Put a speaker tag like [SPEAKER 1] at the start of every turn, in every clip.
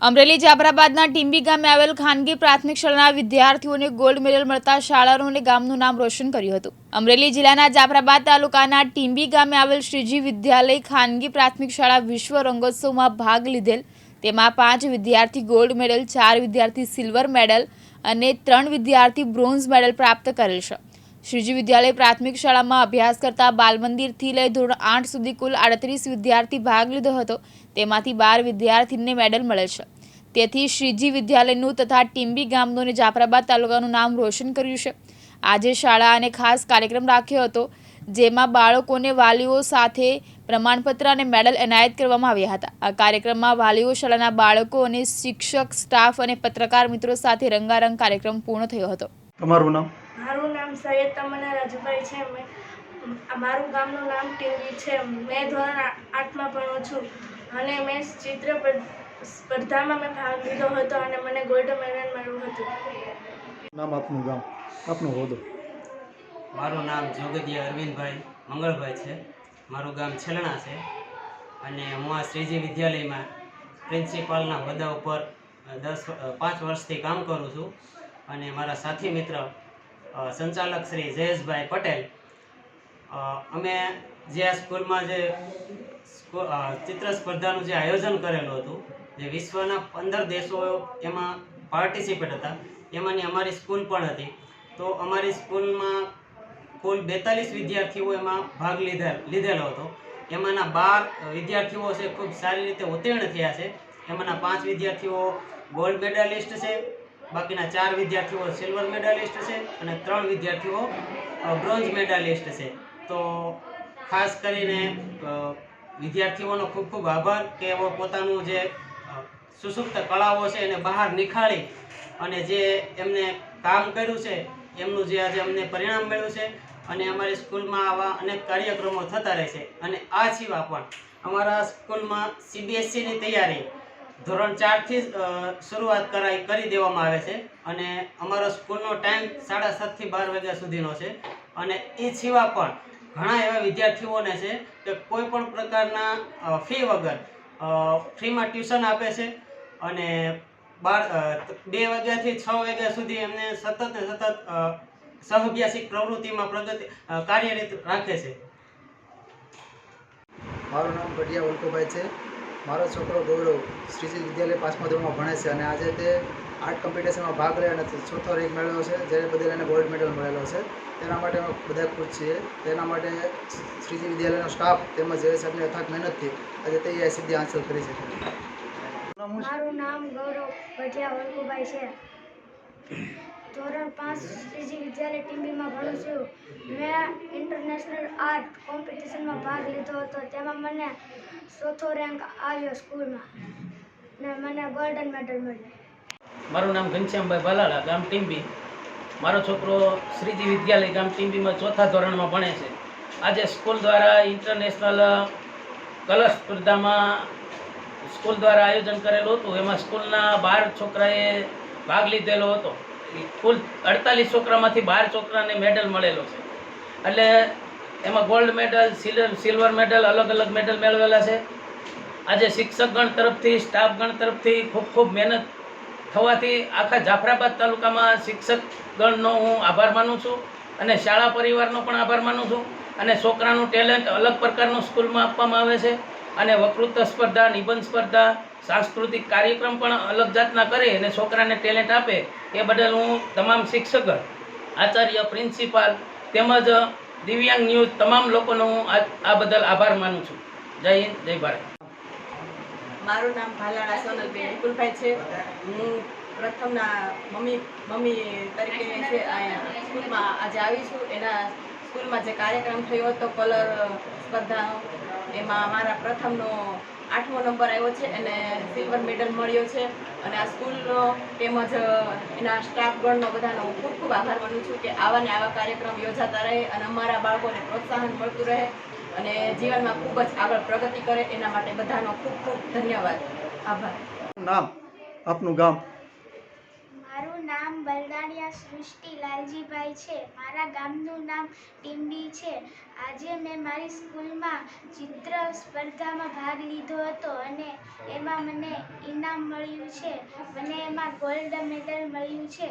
[SPEAKER 1] અમરેલી જાફરાબાદના ટીંબી ગામે આવેલ ખાનગી પ્રાથમિક શાળાના વિદ્યાર્થીઓને ગોલ્ડ મેડલ મળતા શાળાનું અને ગામનું નામ રોશન કર્યું હતું। અમરેલી જિલ્લાના જાફરાબાદ તાલુકાના ટીંબી ગામે આવેલ શ્રીજી વિદ્યાલય ખાનગી પ્રાથમિક શાળા વિશ્વ રંગોત્સવમાં ભાગ લીધેલ। તેમાં 5 વિદ્યાર્થી ગોલ્ડ મેડલ, 4 વિદ્યાર્થી સિલ્વર મેડલ અને 3 વિદ્યાર્થી બ્રોન્ઝ મેડલ પ્રાપ્ત કરેલ છે। શ્રીજી વિદ્યાલય પ્રાથમિક શાળામાં અભ્યાસ કરતા બાલમંદિરથી લઈ ધોરણ 8 સુધી કુલ 38 વિદ્યાર્થી ભાગ લીધો હતો। તેમાંથી 12 વિદ્યાર્થીને મેડલ મળેલ છે। તેથી શ્રીજી વિદ્યાલયનું તથા ટીંબી ગામનું અને જાફરાબાદ તાલુકાનું નામ રોશન કર્યું છે। આજે શાળા અને ખાસ કાર્યક્રમ રાખ્યો હતો, જેમાં બાળકોને વાલીઓ સાથે પ્રમાણપત્ર અને મેડલ એનાયત કરવામાં આવ્યા હતા। આ કાર્યક્રમમાં વાલીઓ, શાળાના બાળકો અને શિક્ષક, સ્ટાફ અને પત્રકાર મિત્રો સાથે રંગારંગ કાર્યક્રમ પૂર્ણ થયો હતો।
[SPEAKER 2] તમારું નામ?
[SPEAKER 3] મારું નામ સૈયદ તમન્ના રાજુભાઈ છે। મારું ગામનું નામ ટીંબી છે। મેં ધોરણ 8માં ભણું છું અને મેં ચિત્ર સ્પર્ધામાં મેં ભાગ લીધો હતો અને મને ગોલ્ડ મેડલ મળ્યું હતું।
[SPEAKER 2] નામ, આપનું ગામ, આપનો હોદ્દો?
[SPEAKER 4] મારું નામ જોગદિયા અરવિંદભાઈ મંગળભાઈ છે। મારું ગામ છેલણા છે અને હું આ શ્રીજી વિદ્યાલયમાં પ્રિન્સિપાલના હોદ્દા ઉપર 5 વર્ષથી કામ કરું છું અને મારા સાથી મિત્ર સંચાલક શ્રી જયેશભાઈ પટેલ, અમે જે આ સ્કૂલમાં જે ચિત્ર સ્પર્ધાનું જે આયોજન કરેલું હતું, જે વિશ્વના 15 દેશો એમાં પાર્ટિસિપેટ હતા, એમાંની અમારી સ્કૂલ પણ હતી। તો અમારી સ્કૂલમાં કુલ 42 વિદ્યાર્થીઓ એમાં ભાગ લીધેલો હતો। એમાંના 12 વિદ્યાર્થીઓ છે ખૂબ સારી રીતે ઉત્તીર્ણ થયા છે। એમાંના 5 વિદ્યાર્થીઓ ગોલ્ડ મેડલિસ્ટ છે, બાકીના 4 વિદ્યાર્થીઓ સિલ્વર મેડલિસ્ટ છે અને 3 વિદ્યાર્થીઓ બ્રોન્ઝ મેડલિસ્ટ છે। તો ખાસ કરીને વિદ્યાર્થીઓનો ખૂબ ખૂબ આભાર કે એઓ પોતાનું જે સુસુપ્ત કળાઓ છે એને બહાર નિખાળી અને જે એમને કામ કર્યું છે એમનું જે આજે અમને પરિણામ મળ્યું છે। અને અમારી સ્કૂલમાં આવા અનેક કાર્યક્રમો થતા રહે છે અને આ સિવાય પણ અમારા સ્કૂલમાં CBSEની તૈયારી ધોરણ 4થી શરૂઆત કરી દેવામાં આવે છે અને અમારો સ્કૂલનો ટાઈમ 7:30 થી 12 વાગ્યા સુધીનો છે। અને એ સિવાય પણ ઘણા એવા વિદ્યાર્થીઓને છે કે કોઈ પણ પ્રકારના ફી વગર ફ્રીમાં ટ્યુશન આપે છે અને 2 વાગ્યાથી 6 વાગ્યા સુધી એમને સતત સહઅભ્યાસિક પ્રવૃત્તિમાં કાર્યરત રાખે છે।
[SPEAKER 5] મારું નામ ગઢિયા વલ્કુભાઈ છે। મારો છોકરો ગૌરવ શ્રીજી વિદ્યાલય 5મા ધોરણમાં ભણે છે અને આજે તે આર્ટ કોમ્પિટિશનમાં ભાગ લઈ અને 4થો રેન્ક મેળવ્યો છે, જેને બદલ એને ગોલ્ડ મેડલ મળેલો છે। તેના માટે અમે બધા ખુશ છીએ। તેના માટે શ્રીજી વિદ્યાલયનો સ્ટાફ તેમજ જય સાહેબની અથાગ મહેનતથી આજે તે સિદ્ધિ હાંસલ કરી છે।
[SPEAKER 3] મારું નામ ગૌરવ ગઢિયા વલ્કુભાઈ છે। ધોરણ 5 શ્રીજી વિદ્યાલય ટીંબીમાં ભણું છું। મેં ઇન્ટરનેશનલ આર્ટ કોમ્પિટિશનમાં ભાગ લીધો હતો, તેમાં મને 4થો રેન્ક આવ્યો સ્કૂલમાં ને મને ગોલ્ડન મેડલ મળ્યો।
[SPEAKER 6] મારું નામ ઘનશ્યામભાઈ બાલાળા, ગામ ટીંબી। મારો છોકરો શ્રીજી વિદ્યાલય ગામ ટીંબીમાં 4થા ધોરણમાં ભણે છે। આજે સ્કૂલ દ્વારા ઇન્ટરનેશનલ કલર સ્પર્ધામાં સ્કૂલ દ્વારા આયોજન કરેલું હતું। એમાં સ્કૂલના 12 છોકરાએ ભાગ લીધેલો હતો। કુલ 48 છોકરામાંથી 12 છોકરાને મેડલ મળેલો છે। એટલે એમાં ગોલ્ડ મેડલ, સિલ્વર મેડલ, અલગ અલગ મેડલ મેળવેલા છે। આજે શિક્ષકગણ તરફથી, સ્ટાફગણ તરફથી ખૂબ ખૂબ મહેનત થવાથી આખા જાફરાબાદ તાલુકામાં શિક્ષકગણનો હું આભાર માનું છું અને શાળા પરિવારનો પણ આભાર માનું છું। અને છોકરાનું ટેલેન્ટ અલગ પ્રકારનું સ્કૂલમાં આપવામાં આવે છે અને વક્તૃત્વ સ્પર્ધા, નિબંધ સ્પર્ધા, સાંસ્કૃતિક કાર્યક્રમ પણ અલગ જાતના કરે અને છોકરાને ટેલેન્ટ આપે એ બદલ હું તમામ શિક્ષકગણ, આચાર્ય, પ્રિન્સિપાલ તેમજ દિવ્યાંગ ન્યૂઝ તમામ લોકોનો હું આ બદલ આભાર માનું છું। જય હિન્દ, જય ભારત।
[SPEAKER 7] મારું નામ ભાલાળા સોનલબેન વિપુલભાઈ છે। હું પ્રથમના મમ્મી તરીકે છે અહીંયા સ્કૂલમાં આજે આવી છું। એના સ્કૂલમાં જે કાર્યક્રમ થયો હતો કલર સ્પર્ધાનો, એમાં મારા પ્રથમનો 8મો નંબર આવ્યો છે અને સિલ્વર મેડલ મળ્યો છે। અને આ સ્કૂલનો તેમજ એના સ્ટાફગણનો બધાનો હું ખૂબ ખૂબ આભાર માનું છું કે આવા ને આવા કાર્યક્રમ યોજાતા રહે અને અમારા બાળકોને પ્રોત્સાહન મળતું રહે અને જીવનમાં ખૂબ જ આગળ પ્રગતિ કરે, એના માટે બધાનો ખૂબ ખૂબ ધન્યવાદ, આભાર।
[SPEAKER 2] નામ, આપનું ગામ?
[SPEAKER 3] મારું નામ બલદાણિયા સૃષ્ટિ લાલજીભાઈ છે. મારા ગામનું નામ ટીંબી છે. આજે મેં મારી સ્કૂલમાં ચિત્ર સ્પર્ધામાં ભાગ લીધો હતો અને એમાં મને ઇનામ મળ્યું છે. મને એમાં ગોલ્ડ મેડલ મળ્યું છે.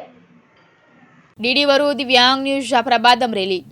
[SPEAKER 1] ડીડી વરુ દિવ્યાંગ ન્યૂઝ જાફરાબાદ અમરેલી.